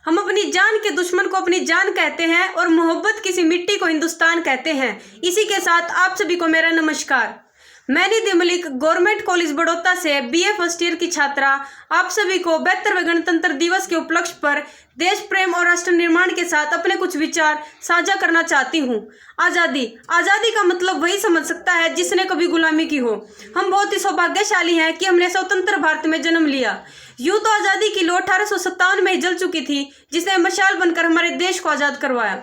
हम अपनी जान के दुश्मन को अपनी जान कहते हैं और मोहब्बत किसी मिट्टी को हिंदुस्तान कहते हैं। इसी के साथ आप सभी को मेरा नमस्कार। मैं निधि मलिक गवर्नमेंट कॉलेज बड़ौदा से बीए फर्स्ट ईयर की छात्रा आप सभी को 72वें गणतंत्र दिवस के उपलक्ष्य पर देश प्रेम और राष्ट्र निर्माण के साथ अपने कुछ विचार साझा करना चाहती हूँ। आज़ादी आज़ादी का मतलब वही समझ सकता है जिसने कभी गुलामी की हो। हम बहुत ही सौभाग्यशाली हैं कि हमने स्वतंत्र भारत में जन्म लिया। यूं तो आज़ादी की लौ 1857 में ही जल चुकी थी, जिसने मशाल बनकर हमारे देश को आज़ाद करवाया।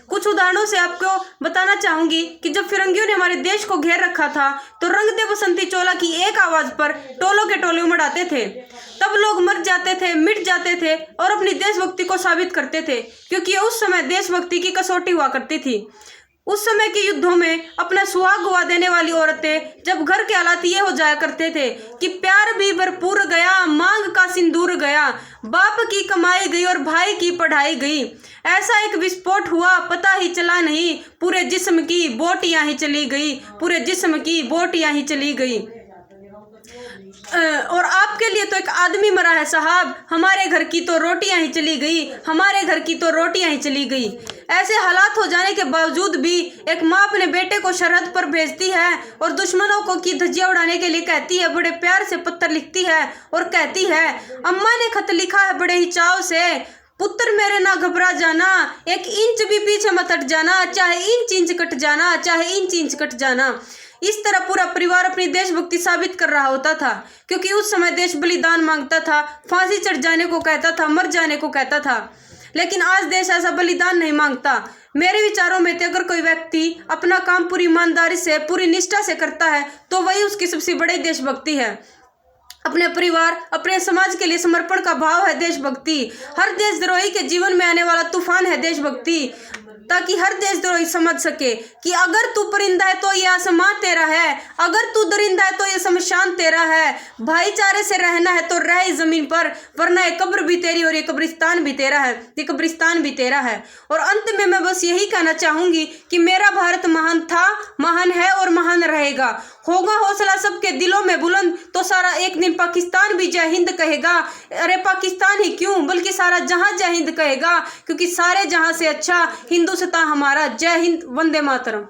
कुछ उदाहरणों से आपको बताना चाहूंगी कि जब फिरंगियों ने हमारे देश को घेर रखा था तो रंग दे बसंती चोला की एक आवाज पर टोलों के टोले उमड़ाते थे। तब लोग मर जाते थे, मिट जाते थे और अपनी देशभक्ति को साबित करते थे, क्योंकि उस समय देशभक्ति की कसौटी हुआ करती थी। उस समय के युद्धों में अपना सुहाग गवा देने वाली औरतें जब घर के हालात ये हो जाया करते थे कि प्यार भी भरपूर गया, मांग का सिंदूर गया, बाप की कमाई गई और भाई की पढ़ाई गई, ऐसा एक विस्फोट हुआ पता ही चला नहीं, पूरे जिस्म की बोटियां ही चली गई, पूरे जिस्म की बोटियां ही चली गई। और आपके लिए तो एक आदमी मरा है साहब, हमारे घर की तो रोटियां ही चली गई, हमारे घर की तो रोटियां ही चली गई। ऐसे हालात हो जाने के बावजूद भी एक माँ अपने बेटे को सरहद पर भेजती है और दुश्मनों को की धज्जियां उड़ाने के लिए कहती है, बड़े प्यार से पत्र लिखती है और कहती है, अम्मा ने खत लिखा है बड़े ही चाव से, पुत्र मेरे ना घबरा जाना, एक इंच भी पीछे मत हट जाना, चाहे इंच कट जाना, चाहे इंच कट जाना। इस तरह पूरा परिवार अपनी देशभक्ति साबित कर रहा होता था, क्योंकि उस समय देश बलिदान मांगता था, फांसी चढ़ जाने को कहता था, मर जाने को कहता था। लेकिन आज देश ऐसा बलिदान नहीं मांगता। मेरे विचारों में तो अगर कोई व्यक्ति अपना काम पूरी ईमानदारी से, पूरी निष्ठा से करता है तो वही उसकी सबसे बड़ी देशभक्ति है। अपने परिवार, अपने समाज के लिए समर्पण का भाव है देशभक्ति। हर देशद्रोही के जीवन में आने वाला तूफान है देशभक्ति, ताकि हर देशद्रोही समझ सके कि अगर तू परिंदा है तो ये आसमां तेरा है, अगर तू दरिंदा है तो ये शमशान तेरा है। भाईचारे से रहना है तो रह इस जमीन पर, वरना ये कब्र भी तेरी और ये कब्रिस्तान भी तेरा है, ये कब्रिस्तान भी तेरा है। और अंत में मैं बस यही कहना चाहूंगी कि मेरा भारत महान था, महान है और महान रहेगा। होगा हौसला सबके दिलों में बुलंद तो सारा एक दिन पाकिस्तान भी जय हिंद कहेगा। अरे पाकिस्तान ही क्यों बल्कि सारा जहां जय हिंद कहेगा, क्योंकि सारे जहां से अच्छा हिंदुस्तान हमारा। जय हिंद, वंदे मातरम।